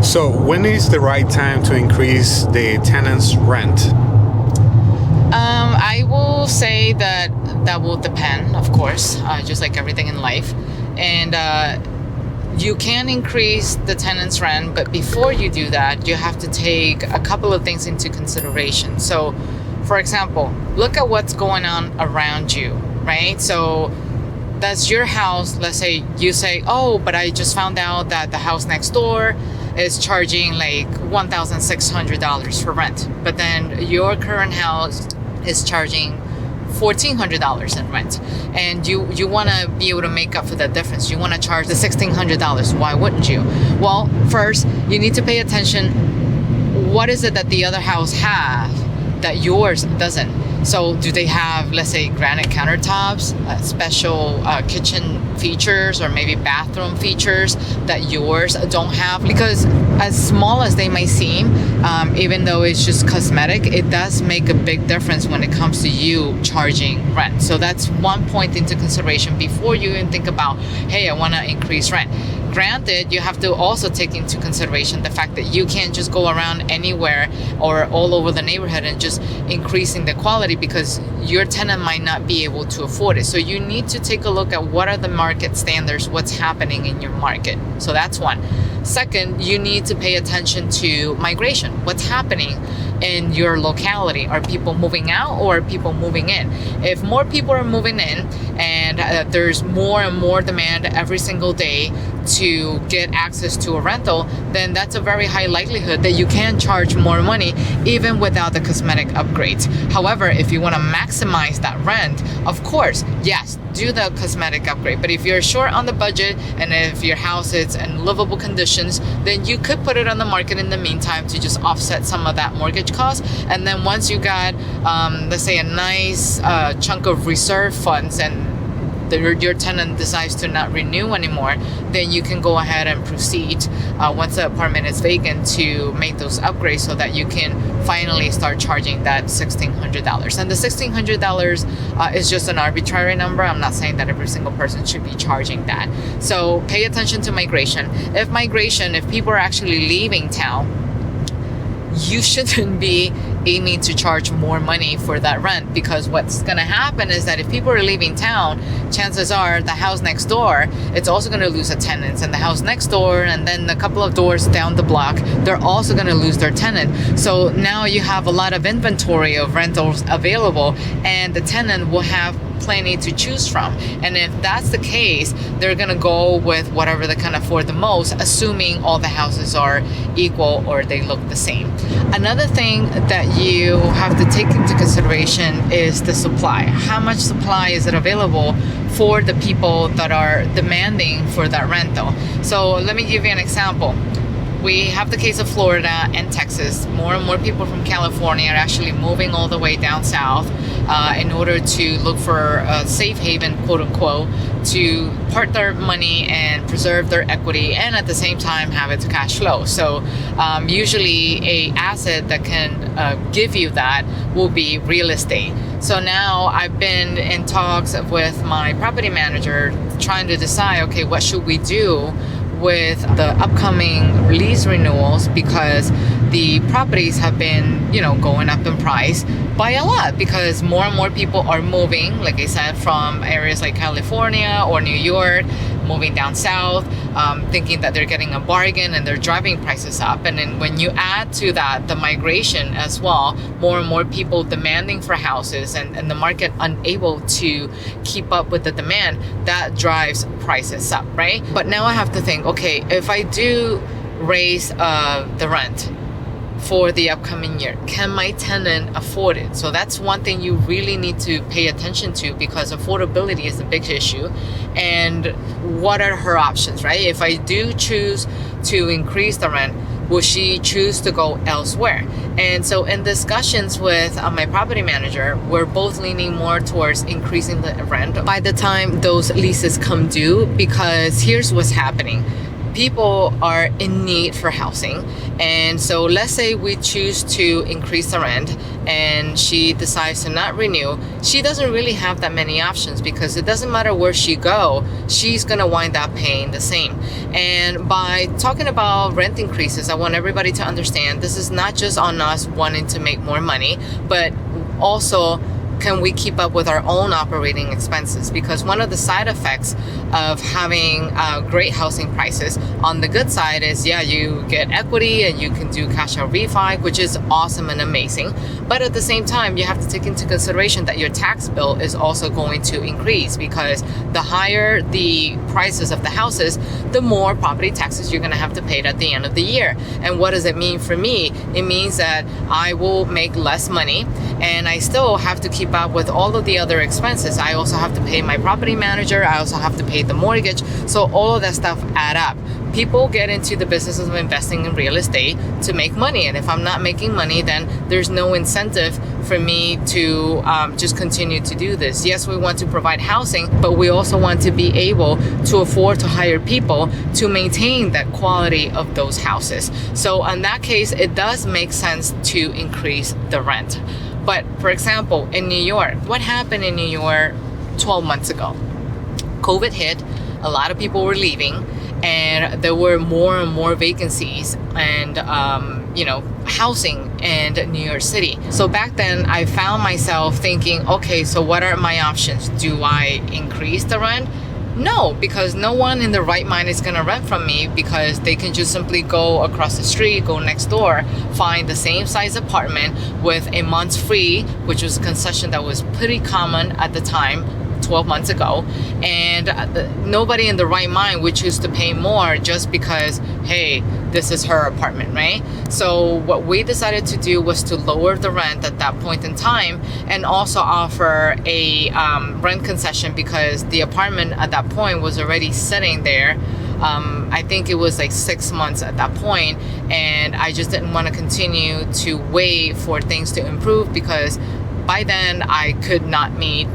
So when is the right time to increase the tenant's rent? I will say that that will depend, of course, just like everything in life. And you can increase the tenant's rent, but before you do that, you have to take a couple of things into consideration. So, for example, look at what's going on around you, right? So that's your house. Let's say you say, oh, but I just found out that the house next door is charging like $1,600 for rent. But then your current house is charging $1,400 in rent. And you want to be able to make up for that difference. You want to charge the $1,600. Why wouldn't you? Well, first, you need to pay attention. What is it that the other house has that yours doesn't? So do they have, let's say, granite countertops, special kitchen features, or maybe bathroom features that yours don't have? Because as small as they may seem, even though it's just cosmetic, it does make a big difference when it comes to you charging rent. So that's one point into consideration before you even think about, hey, I want to increase rent. Granted, you have to also take into consideration the fact that you can't just go around anywhere or all over the neighborhood and just increasing the quality, because your tenant might not be able to afford it. So you need to take a look at what are the market standards, what's happening in your market. So that's one. Second, you need to pay attention to migration. What's happening in your locality? Are people moving out or are people moving in? If more people are moving in and there's more and more demand every single day to get access to a rental, then that's a very high likelihood that you can charge more money even without the cosmetic upgrades. However, if you want to maximize that rent, of course, yes, do the cosmetic upgrade. But if you're short on the budget and if your house is in livable conditions, then you could put it on the market in the meantime to just offset some of that mortgage cost. And then once you got, let's say, a nice chunk of reserve funds, and your tenant decides to not renew anymore, then you can go ahead and proceed once the apartment is vacant to make those upgrades so that you can finally start charging that $1,600. And the $1,600 is just an arbitrary number. I'm not saying that every single person should be charging that. So pay attention to migration. If people are actually leaving town, you shouldn't be aiming to charge more money for that rent, because what's going to happen is that if people are leaving town, chances are the house next door, it's also going to lose a tenant, and the house next door and then a couple of doors down the block, they're also going to lose their tenant. So now you have a lot of inventory of rentals available, and the tenant will have plenty to choose from. And if that's the case, they're gonna go with whatever they can afford the most, assuming all the houses are equal or they look the same. Another thing that you have to take into consideration is the supply. How much supply is it available for the people that are demanding for that rental? So let me give you an example. We have the case of Florida and Texas. More and more people from California are actually moving all the way down south in order to look for a safe haven, quote unquote, to park their money and preserve their equity, and at the same time have it to cash flow. So usually a asset that can give you that will be real estate. So now I've been in talks with my property manager trying to decide, okay, what should we do with the upcoming lease renewals, because the properties have been, going up in price by a lot, because more and more people are moving, like I said, from areas like California or New York, moving down south, thinking that they're getting a bargain, and they're driving prices up. And then when you add to that the migration as well, more and more people demanding for houses, and the market unable to keep up with the demand, that drives prices up, right? But now I have to think, okay, if I do raise the rent for the upcoming year, can my tenant afford it? So that's one thing you really need to pay attention to, because affordability is a big issue. And what are her options, right? If I do choose to increase the rent, will she choose to go elsewhere? And so in discussions with my property manager, we're both leaning more towards increasing the rent by the time those leases come due, because here's what's happening. people are in need for housing. And so let's say we choose to increase the rent and she decides to not renew. She doesn't really have that many options, because it doesn't matter where she go, she's gonna wind up paying the same. And by talking about rent increases, I want everybody to understand this is not just on us wanting to make more money, but also can we keep up with our own operating expenses? Because one of the side effects of having great housing prices on the good side is, yeah, you get equity and you can do cash out refi, which is awesome and amazing. But at the same time, you have to take into consideration that your tax bill is also going to increase, because the higher the prices of the houses, the more property taxes you're going to have to pay at the end of the year. And what does it mean for me? It means that I will make less money, and I still have to keep up with all of the other expenses. I also have to pay my property manager. I also have to pay the mortgage. So all of that stuff add up. People get into the business of investing in real estate to make money. And if I'm not making money, then there's no incentive for me to just continue to do this. Yes, we want to provide housing, but we also want to be able to afford to hire people to maintain that quality of those houses. So in that case, it does make sense to increase the rent. But for example, in New York, what happened in New York 12 months ago? COVID hit, a lot of people were leaving, and there were more and more vacancies and housing in New York City. So back then I found myself thinking, okay, so what are my options? Do I increase the rent? No, because no one in their right mind is going to rent from me, because they can just simply go across the street, go next door, find the same size apartment with a month's free, which was a concession that was pretty common at the time, 12 months ago. And nobody in the right mind would choose to pay more just because, hey, this is her apartment, right? So what we decided to do was to lower the rent at that point in time, and also offer a rent concession, because the apartment at that point was already sitting there. I think it was like 6 months at that point, and I just didn't want to continue to wait for things to improve, because by then I could not meet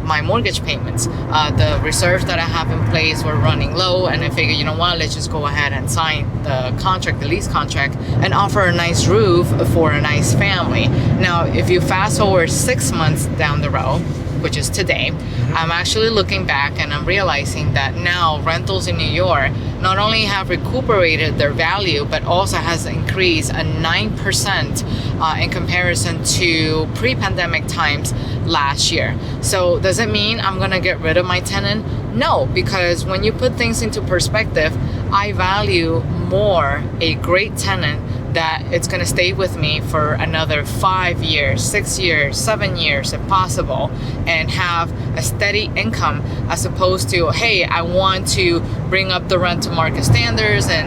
my mortgage payments. The reserves that I have in place were running low, and I figured, let's just go ahead and sign the lease contract, and offer a nice roof for a nice family. Now, if you fast forward 6 months down the road, which is today, I'm actually looking back and I'm realizing that now rentals in New York not only have recuperated their value, but also has increased a 9% in comparison to pre-pandemic times last year. So does it mean I'm gonna get rid of my tenant? No, because when you put things into perspective, I value more a great tenant that it's going to stay with me for another 5 years, 6 years, 7 years if possible, and have a steady income, as opposed to, hey, I want to bring up the rent to market standards and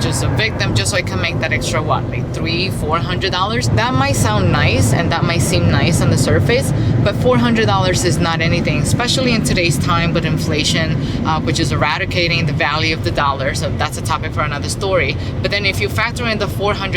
just evict them just so I can make that extra like $300-$400. That might sound nice and that might seem nice on the surface, but $400 is not anything, especially in today's time with inflation, which is eradicating the value of the dollar. So that's a topic for another story. But then if you factor in the $400,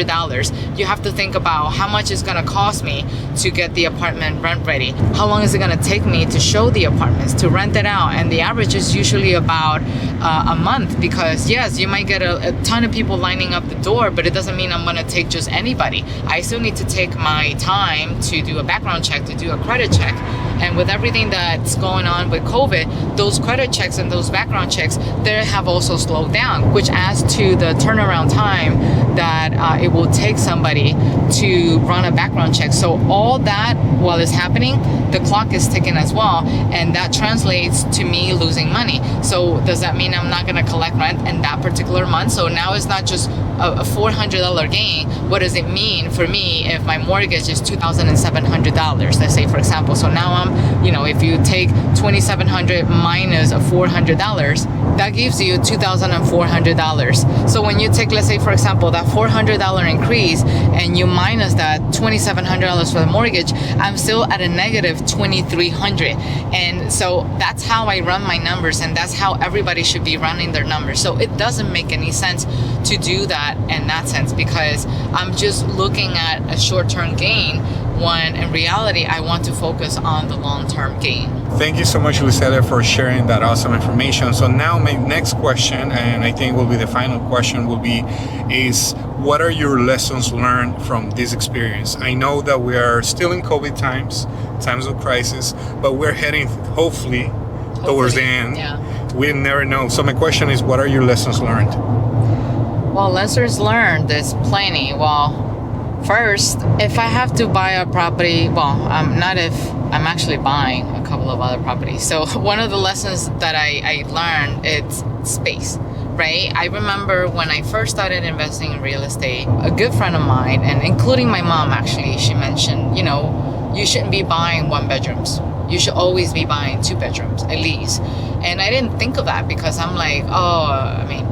you have to think about how much it's going to cost me to get the apartment rent ready. How long is it going to take me to show the apartments, to rent it out? And the average is usually about a month, because yes, you might get a ton of people lining up the door, but it doesn't mean I'm going to take just anybody. I still need to take my time to do a background check, to do a credit check. And with everything that's going on with COVID, those credit checks and those background checks, they have also slowed down, which adds to the turnaround time that it will take somebody to run a background check. So all that while it's happening, the clock is ticking as well, and that translates to me losing money. So does that mean I'm not going to collect rent in that particular month? So now it's not just a $400 gain. What does it mean for me if my mortgage is $2,700, let's say, for example? So now I'm, if you take $2,700 minus a $400, that gives you $2,400. So when you take, let's say, for example, that $400 increase and you minus that $2,700 for the mortgage, I'm still at a negative $2,300. And so that's how I run my numbers, and that's how everybody should be running their numbers. So it doesn't make any sense to do that in that sense, because I'm just looking at a short-term gain when in reality, I want to focus on the long-term gain. Thank you so much, Lucetta, for sharing that awesome information. So now my next question, and I think will be the final question, is what are your lessons learned from this experience? I know that we are still in COVID times of crisis, but we're heading hopefully towards the end. Yeah. We never know. So my question is, what are your lessons learned? Well, lessons learned, there's plenty. Well, first, if I have to buy a property, I'm actually buying a couple of other properties. So one of the lessons that I learned, it's space, right? I remember when I first started investing in real estate, a good friend of mine, and including my mom actually, she mentioned, you shouldn't be buying 1 bedrooms. You should always be buying 2 bedrooms at least. And I didn't think of that because I'm like,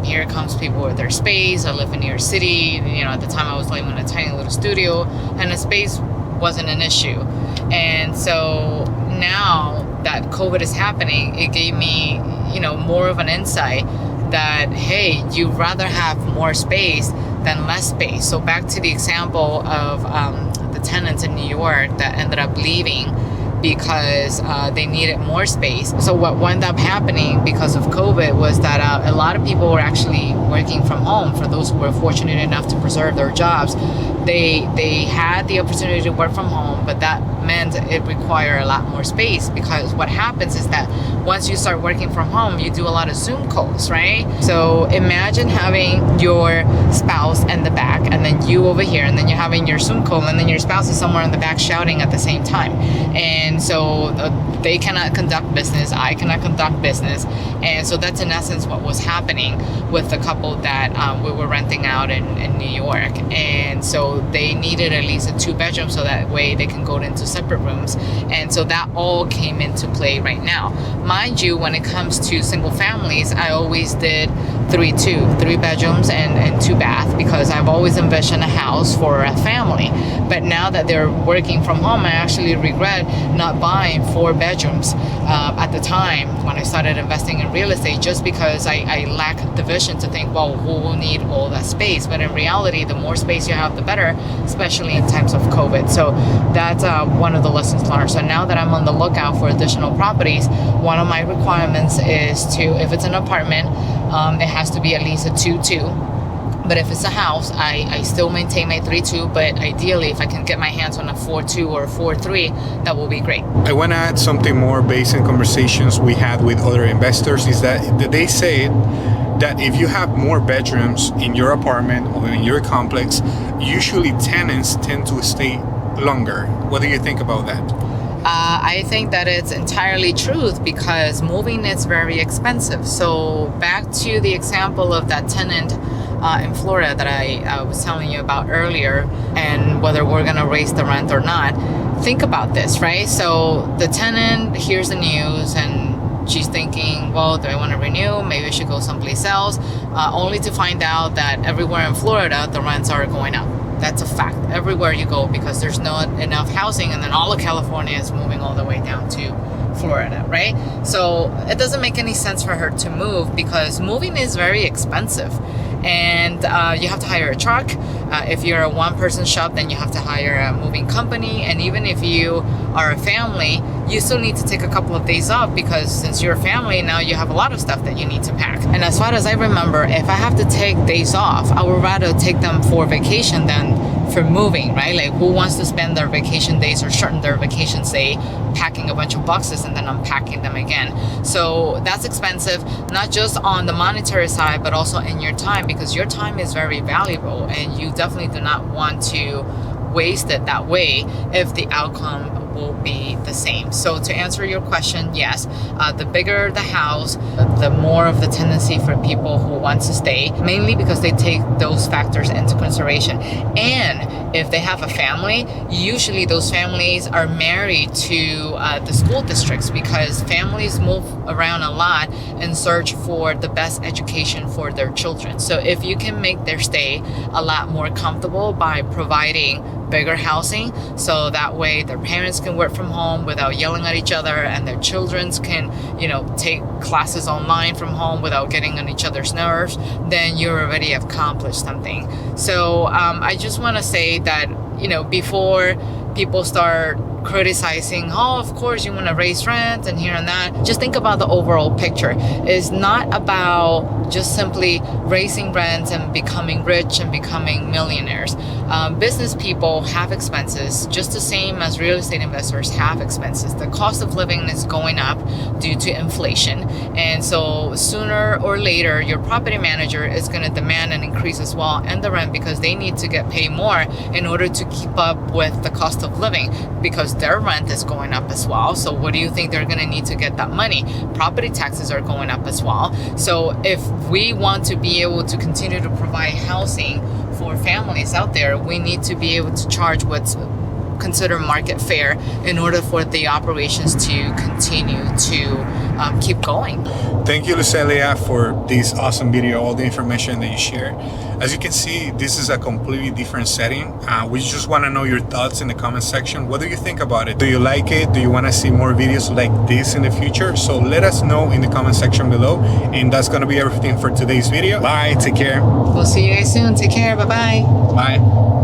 here comes people with their space. I live in New York City. At the time I was living in a tiny little studio, and the space wasn't an issue. And so now that COVID is happening, it gave me, more of an insight that, hey, you'd rather have more space than less space. So back to the example of the tenants in New York that ended up leaving because they needed more space. So what wound up happening because of COVID was that a lot of people were actually working from home. For those who were fortunate enough to preserve their jobs, they had the opportunity to work from home, but that meant it required a lot more space, because what happens is that once you start working from home, you do a lot of Zoom calls, right? So imagine having your spouse in the back and then you over here, and then you're having your Zoom call, and then your spouse is somewhere in the back shouting at the same time. And so they cannot conduct business, I cannot conduct business. And so that's in essence what was happening with the couple that we were renting out in New York. And so they needed at least a 2-bedroom so that way they can go into separate rooms. And so that all came into play right now. Mind you, when it comes to single families, I always did 3 bedrooms and 2 bath, because I've always envisioned a house for a family. But now that they're working from home, I actually regret not buying 4 bedrooms at the time when I started investing in real estate, just because I lacked the vision to think, well, who will need all that space? But in reality, the more space you have, the better, especially in times of COVID. So that's one of the lessons learned. So now that I'm on the lookout for additional properties, one of my requirements is to, if it's an apartment, it has to be at least a 2-2. But if it's a house, I still maintain my 3-2, but ideally if I can get my hands on a 4-2 or a 4-3, that will be great. I want to add something more based on conversations we had with other investors, is that they say that if you have more bedrooms in your apartment or in your complex, usually tenants tend to stay longer. What do you think about that? I think that it's entirely truth, because moving is very expensive. So back to the example of that tenant in Florida that I was telling you about earlier, and whether we're going to raise the rent or not. Think about this, right? So the tenant hears the news and she's thinking, well, do I want to renew? Maybe I should go someplace else, only to find out that everywhere in Florida, the rents are going up. That's a fact. Everywhere you go, because there's not enough housing, and then all of California is moving all the way down to Florida, right? So it doesn't make any sense for her to move, because moving is very expensive. And you have to hire a truck. If you're a one-person shop, then you have to hire a moving company. And even if you are a family, you still need to take a couple of days off, because since you're a family, now you have a lot of stuff that you need to pack. And as far as I remember, if I have to take days off, I would rather take them for vacation than for moving, right? Like, who wants to spend their vacation days or shorten their vacation day packing a bunch of boxes and then unpacking them again? So that's expensive, not just on the monetary side, but also in your time, because your time is very valuable, and you definitely do not want to waste it that way if the outcome will be the same. So to answer your question, yes, the bigger the house, the more of the tendency for people who want to stay, mainly because they take those factors into consideration. And if they have a family, usually those families are married to the school districts, because families move around a lot and search for the best education for their children. So if you can make their stay a lot more comfortable by providing bigger housing, so that way their parents can work from home without yelling at each other, and their children can, take classes online from home without getting on each other's nerves, then you already have accomplished something. So I just want to say that, before people start criticizing, oh, of course you want to raise rent and here and that. Just think about the overall picture. It's not about just simply raising rents and becoming rich and becoming millionaires. Business people have expenses just the same as real estate investors have expenses. The cost of living is going up due to inflation, and so sooner or later your property manager is going to demand an increase as well in the rent, because they need to get paid more in order to keep up with the cost of living, because their rent is going up as well. So what do you think they're going to need to get that money? Property taxes are going up as well. So if we want to be able to continue to provide housing for families out there, we need to be able to charge what's considered market fair in order for the operations to continue to keep going. Thank you, Lucelia, for this awesome video, all the information that you shared. As you can see, this is a completely different setting. We just want to know your thoughts in the comment section. What do you think about it? Do you like it? Do you want to see more videos like this in the future? So let us know in the comment section below. And that's going to be everything for today's video. Bye. Take care. We'll see you guys soon. Take care. Bye-bye. Bye.